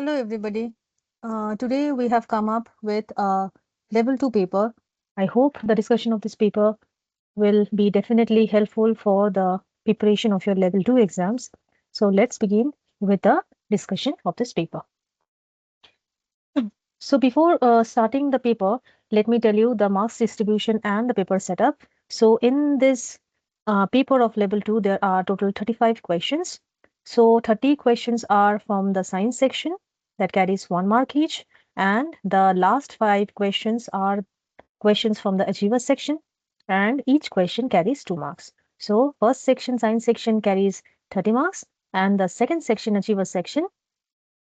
Hello everybody. Today we have come up with a level 2 paper. I hope the discussion of this paper will be definitely helpful for the preparation of your level 2 exams. So let's begin with the discussion of this paper. So before starting the paper, let me tell you the marks distribution and the paper setup. So in this paper of level 2, there are total 35 questions. So 30 questions are from the science section that carries 1 mark each. And the last 5 questions are questions from the achiever section. And each question carries 2 marks. So first section, science section carries 30 marks. And the second section, achiever section,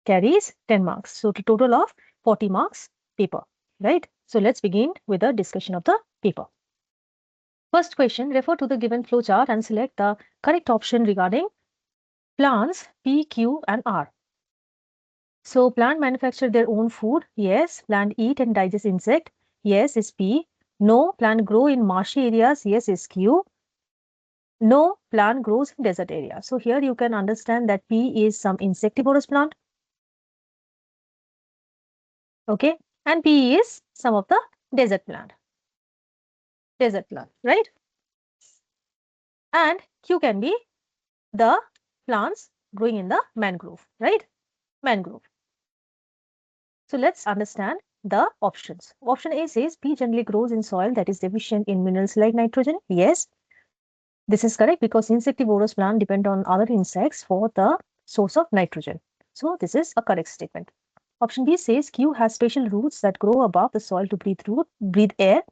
carries 10 marks. So to total of 40 marks paper, right? So let's begin with the discussion of the paper. First question, refer to the given flowchart and select the correct option regarding plants P, Q and R. So plant manufacture their own food. Yes. Plant eat and digest insect. Yes is P. No. Plant grow in marshy areas. Yes is Q. No. Plant grows in desert area. So here you can understand that P is some insectivorous plant. Okay. And P is some of the desert plant. Right? And Q can be the plants growing in the mangrove, right? Mangrove. So let's understand the options. Option A says P generally grows in soil that is deficient in minerals like nitrogen. Yes, this is correct because insectivorous plants depend on other insects for the source of nitrogen. So this is a correct statement. Option B says Q has special roots that grow above the soil to breathe air.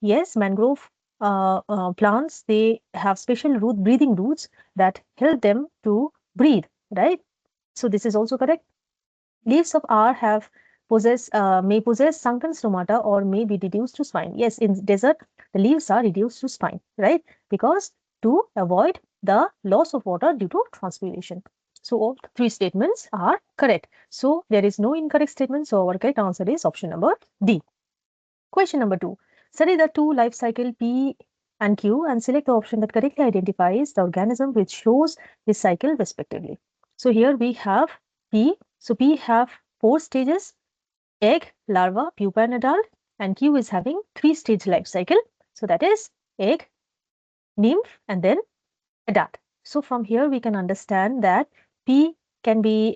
Yes, mangrove plants, they have special breathing roots that help them to breathe, right? So this is also correct. Leaves of R may possess sunken stomata or may be reduced to spine. Yes, in desert, the leaves are reduced to spine, right? Because to avoid the loss of water due to transpiration. So all 3 statements are correct. So there is no incorrect statement. So our correct answer is option number D. Question number 2. Study the 2 life cycle P and Q and select the option that correctly identifies the organism which shows this cycle respectively. So here we have P. So P have 4 stages: egg, larva, pupa and adult, and Q is having 3-stage life cycle. So that is egg, nymph and then adult. So from here we can understand that P can be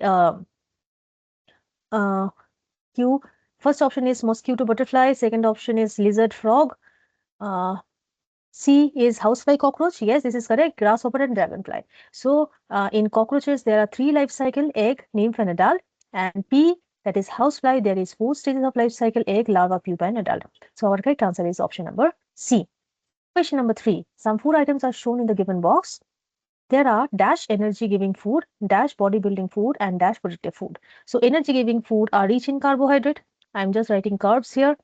Q. First option is mosquito butterfly, second option is lizard frog, C is housefly cockroach. Yes, this is correct. Grasshopper and dragonfly. So in cockroaches, there are 3 life cycle: egg, nymph and adult. And P, that is housefly, there is 4 stages of life cycle: egg, larva, pupa and adult. So our correct answer is option number C. Question number 3. Some food items are shown in the given box. There are dash energy giving food, dash bodybuilding food and dash protective food. So energy giving food are rich in carbohydrate. I'm just writing carbs here.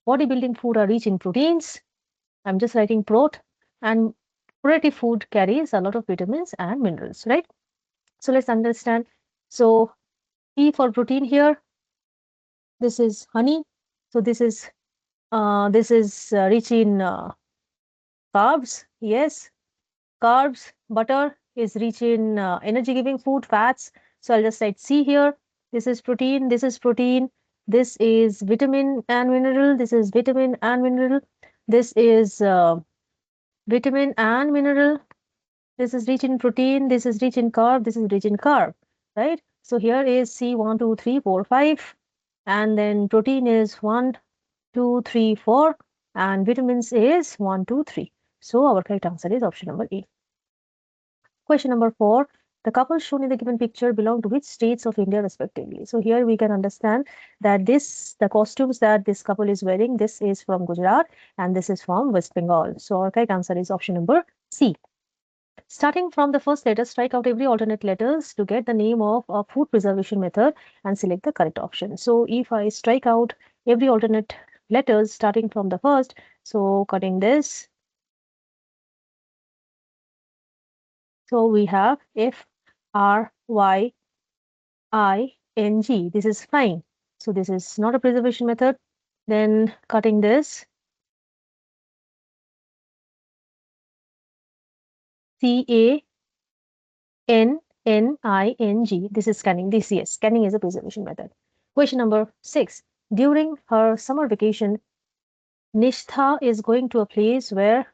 Bodybuilding food are rich in proteins. I'm just writing prot, and protective food carries a lot of vitamins and minerals, right? So let's understand. So P for protein here. This is honey. So this is rich in carbs. Yes, carbs. Butter is rich in energy giving food, fats. So I'll just write C here. This is protein. This is protein. This is vitamin and mineral. This is vitamin and mineral. This is vitamin and mineral. This is rich in protein. This is rich in carb. This is rich in carb, right? So here is C 1, 2, 3, 4, 5. And then protein is 1, 2, 3, 4. And vitamins is 1, 2, 3. So our correct answer is option number A. Question number 4. The couples shown in the given picture belong to which states of India respectively? So here we can understand that the costumes that this couple is wearing, this is from Gujarat and this is from West Bengal. So our correct answer is option number C. Starting from the first letter, strike out every alternate letters to get the name of a food preservation method and select the correct option. So if I strike out every alternate letters starting from the first, so cutting this, so we have F, R, Y, I, N, G. This is fine. So this is not a preservation method. Then cutting this, C, A, N, N-I-N-G. This is scanning. This, yes, scanning is a preservation method. Question number 6. During her summer vacation, Nishtha is going to a place where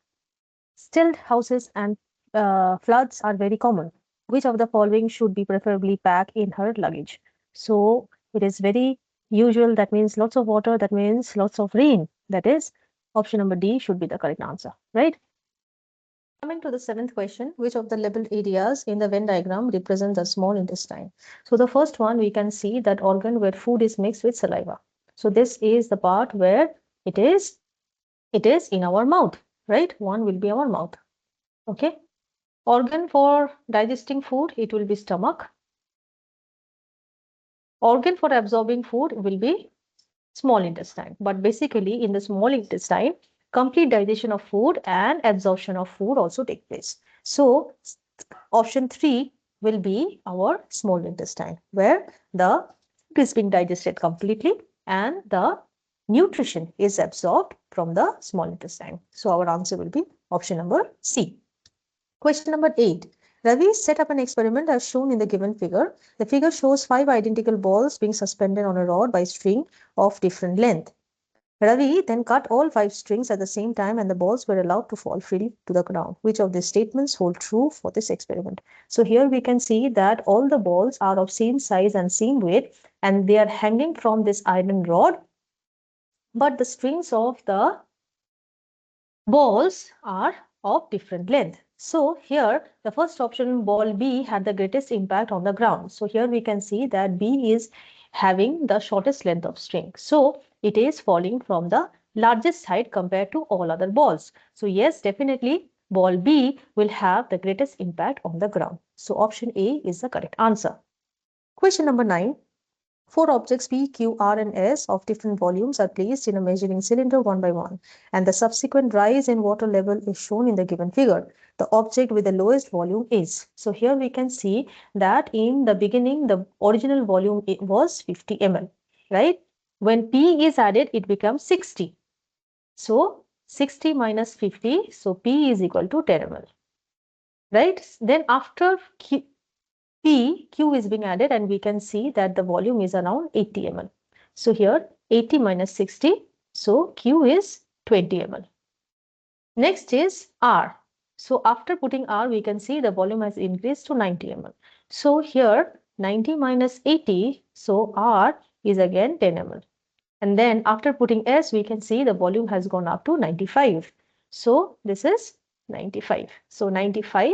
stilt houses and floods are very common. Which of the following should be preferably packed in her luggage? So it is very usual. That means lots of water. That means lots of rain. That is option number D should be the correct answer, right? Coming to the 7th question, which of the labeled areas in the Venn diagram represent the small intestine? So the first one, we can see that organ where food is mixed with saliva. So this is the part where it is in our mouth, right? One will be our mouth. Okay. Organ for digesting food, it will be stomach. Organ for absorbing food will be small intestine. But basically in the small intestine, complete digestion of food and absorption of food also take place. So option 3 will be our small intestine, where the food is being digested completely and the nutrition is absorbed from the small intestine. So our answer will be option number C. Question number 8. Ravi set up an experiment as shown in the given figure. The figure shows 5 identical balls being suspended on a rod by string of different length. Ravi then cut all 5 strings at the same time and the balls were allowed to fall freely to the ground. Which of these statements hold true for this experiment? So here we can see that all the balls are of same size and same weight and they are hanging from this iron rod, but the strings of the balls are of different length. So here the first option, ball B, had the greatest impact on the ground. So here we can see that B is having the shortest length of string. So it is falling from the largest height compared to all other balls. So yes, definitely ball B will have the greatest impact on the ground. So option A is the correct answer. Question number 9. 4 objects P, Q, R and S of different volumes are placed in a measuring cylinder one by one, and the subsequent rise in water level is shown in the given figure. The object with the lowest volume is. So here we can see that in the beginning, the original volume was 50 ml, right? When P is added, it becomes 60. So 60 minus 50, so P is equal to 10 ml, right? Then after Q is being added and we can see that the volume is around 80 ml. So here 80 minus 60, so Q is 20 ml. Next is R. So after putting R, we can see the volume has increased to 90 ml. So here 90 minus 80, so R is again 10 ml. And then after putting S, we can see the volume has gone up to 95. So this is 95. So 95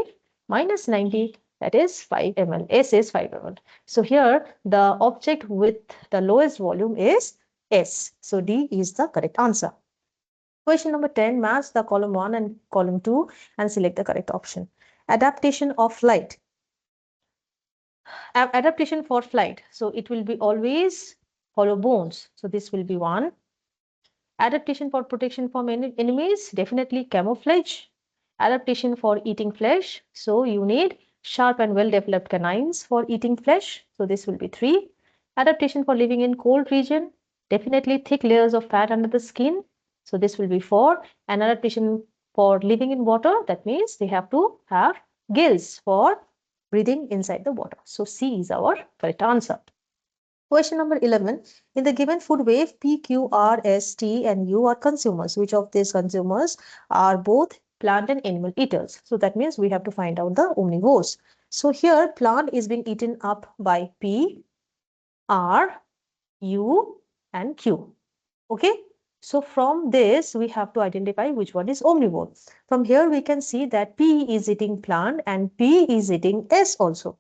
minus 90, that is 5 ml. S is 5 ml. So here the object with the lowest volume is S. So D is the correct answer. Question number 10, match the column 1 and column 2 and select the correct option. Adaptation of flight. Adaptation for flight. So it will be always hollow bones. So this will be 1. Adaptation for protection from enemies, definitely camouflage. Adaptation for eating flesh. So you need sharp and well-developed canines for eating flesh. So this will be 3. Adaptation for living in cold region, definitely thick layers of fat under the skin. So this will be 4. And adaptation for living in water, that means they have to have gills for breathing inside the water. So C is our correct answer. Question number 11. In the given food wave, P, Q, R, S, T and U are consumers. Which of these consumers are both plant and animal eaters? So that means we have to find out the omnivores. So here plant is being eaten up by P, R, U and Q. Okay. So from this, we have to identify which one is omnivore. From here, we can see that P is eating plant and P is eating S also.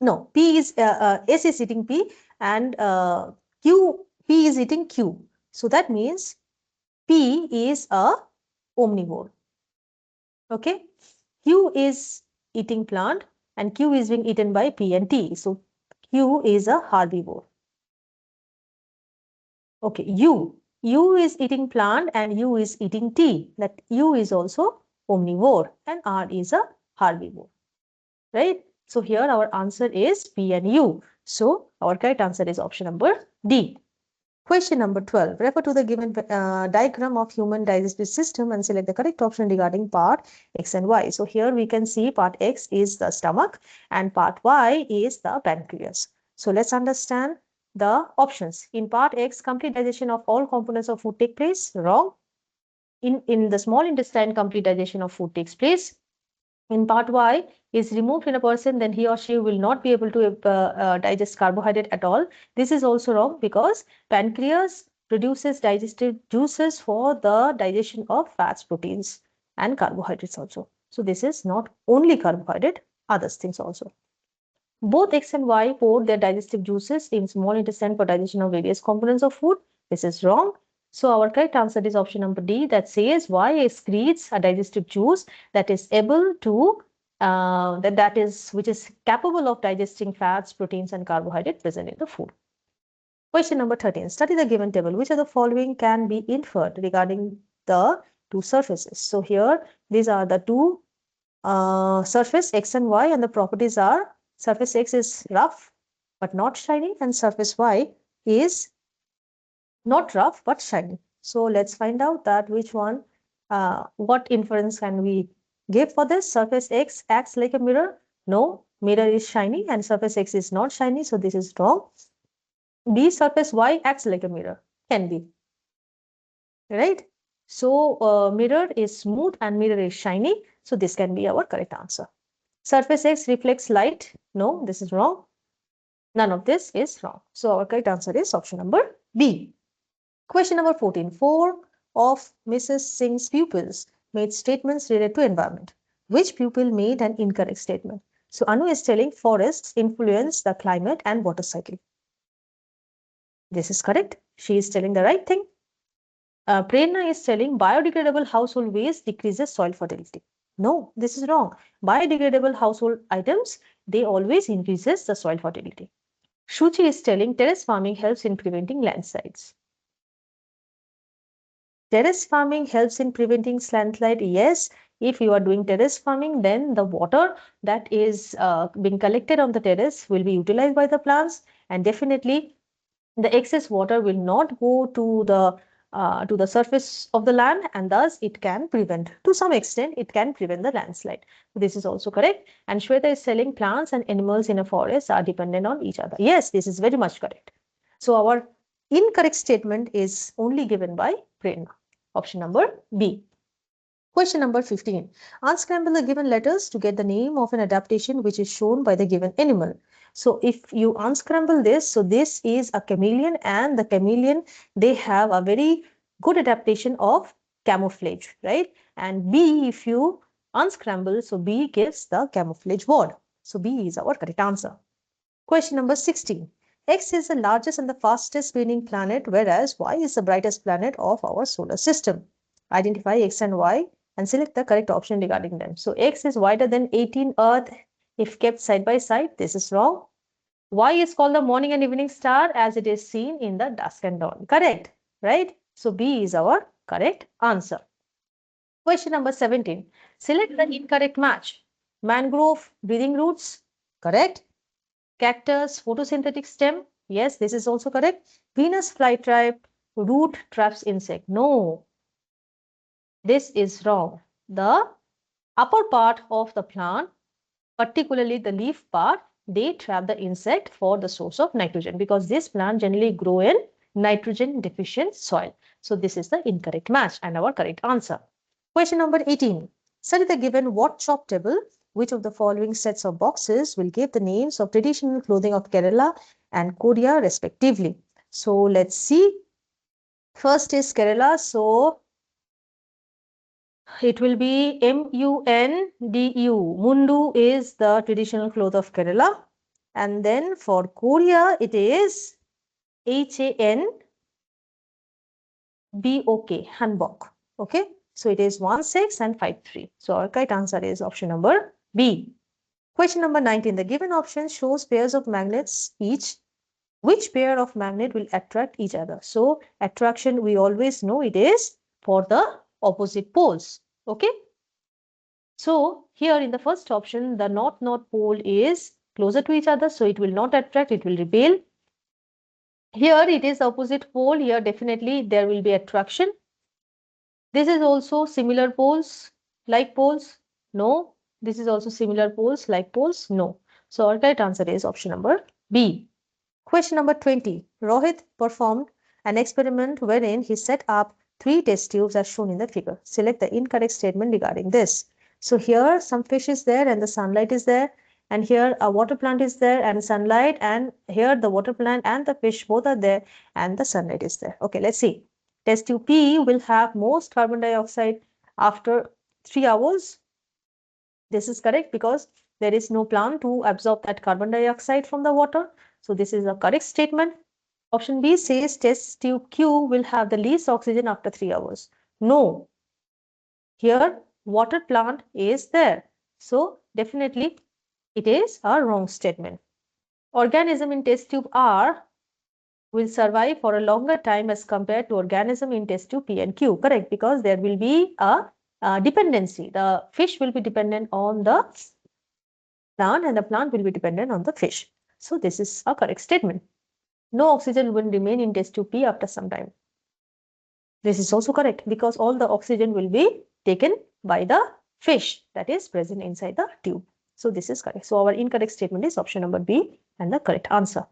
No, S is eating P and P is eating Q. So that means P is a omnivore. Okay. Q is eating plant and Q is being eaten by P and T. So Q is a herbivore. Okay. U is eating plant and U is eating T. That U is also omnivore and R is a herbivore. Right. So here our answer is P and U. So our correct answer is option number D. Question number 12. Refer to the given diagram of human digestive system and select the correct option regarding part X and Y. So here we can see part X is the stomach and part Y is the pancreas. So let's understand the options. In part X, complete digestion of all components of food take place. Wrong. In the small intestine, complete digestion of food takes place. In part Y is removed in a person, then he or she will not be able to digest carbohydrate at all. This is also wrong because pancreas produces digestive juices for the digestion of fats, proteins and carbohydrates also. So this is not only carbohydrate, other things also. Both X and Y pour their digestive juices in small intestine for digestion of various components of food. This is wrong. So our correct answer is option number D, that says Y excretes a digestive juice that is able to which is capable of digesting fats, proteins and carbohydrate present in the food. Question number 13. Study the given table. Which of the following can be inferred regarding the two surfaces? So here these are the two surface X and Y, and the properties are surface X is rough but not shiny and surface Y is not rough but shiny. So let's find out that which one, what inference can we give for this. Surface X acts like a mirror. No, mirror is shiny and surface X is not shiny. So this is wrong. B, surface Y acts like a mirror. Can be. Right? So mirror is smooth and mirror is shiny. So this can be our correct answer. Surface X reflects light. No, this is wrong. None of this is wrong. So our correct answer is option number B. Question number 14. 4 of Mrs. Singh's pupils made statements related to environment. Which pupil made an incorrect statement? So Anu is telling forests influence the climate and water cycle. This is correct. She is telling the right thing. Prerna is telling biodegradable household waste decreases soil fertility. No, this is wrong. Biodegradable household items, they always increases the soil fertility. Shuchi is telling terrace farming helps in preventing landslides. Terrace farming helps in preventing landslide. Yes, if you are doing terrace farming, then the water that is being collected on the terrace will be utilized by the plants, and definitely the excess water will not go to the surface of the land, and thus it can prevent, to some extent, it can prevent the landslide. This is also correct. And Shweta is telling plants and animals in a forest are dependent on each other. Yes, this is very much correct. So our incorrect statement is only given by Prerna. Option number B. Question number 15. Unscramble the given letters to get the name of an adaptation which is shown by the given animal. So if you unscramble this, so this is a chameleon, and the chameleon, they have a very good adaptation of camouflage, right? And B, if you unscramble, so B gives the camouflage word. So B is our correct answer. Question number 16. X is the largest and the fastest spinning planet, whereas Y is the brightest planet of our solar system. Identify X and Y and select the correct option regarding them. So X is wider than 18 Earth if kept side by side. This is wrong. Y is called the morning and evening star as it is seen in the dusk and dawn. Correct, right? So B is our correct answer. Question number 17. Select the incorrect match. Mangrove, breathing roots. Correct. Cactus, photosynthetic stem. Yes, this is also correct. Venus flytrap, root traps insect. No, this is wrong. The upper part of the plant, particularly the leaf part, they trap the insect for the source of nitrogen, because this plant generally grow in nitrogen deficient soil. So this is the incorrect match and our correct answer. Question number 18. Study the given what chop table. Which of the following sets of boxes will give the names of traditional clothing of Kerala and Korea respectively? So let's see. First is Kerala. So it will be M-U-N-D-U. Mundu is the traditional cloth of Kerala. And then for Korea, it is H-A-N-B-O-K, hanbok. Okay. So it is 1-6 and 5-3. So our correct answer is option number B. Question number 19. The given option shows pairs of magnets each. Which pair of magnet will attract each other? So attraction, we always know it is for the opposite poles. Okay. So here in the first option, the north-north pole is closer to each other. So it will not attract, it will repel. Here it is opposite pole. Here definitely there will be attraction. This is also similar poles, like poles. No. This is also similar poles, like poles. No. So our correct answer is option number B. Question number 20. Rohit performed an experiment wherein he set up 3 test tubes as shown in the figure. Select the incorrect statement regarding this. So here some fish is there and the sunlight is there, and here a water plant is there and sunlight, and here the water plant and the fish both are there and the sunlight is there. Okay, let's see. Test tube P will have most carbon dioxide after 3 hours. This is correct because there is no plant to absorb that carbon dioxide from the water. So this is a correct statement. Option B says test tube Q will have the least oxygen after 3 hours. No. Here water plant is there. So definitely it is a wrong statement. Organism in test tube R will survive for a longer time as compared to organism in test tube P and Q. Correct, because there will be a dependency. The fish will be dependent on the plant and the plant will be dependent on the fish. So this is a correct statement. No oxygen will remain in test tube P after some time. This is also correct because all the oxygen will be taken by the fish that is present inside the tube. So this is correct. So our incorrect statement is option number B and the correct answer.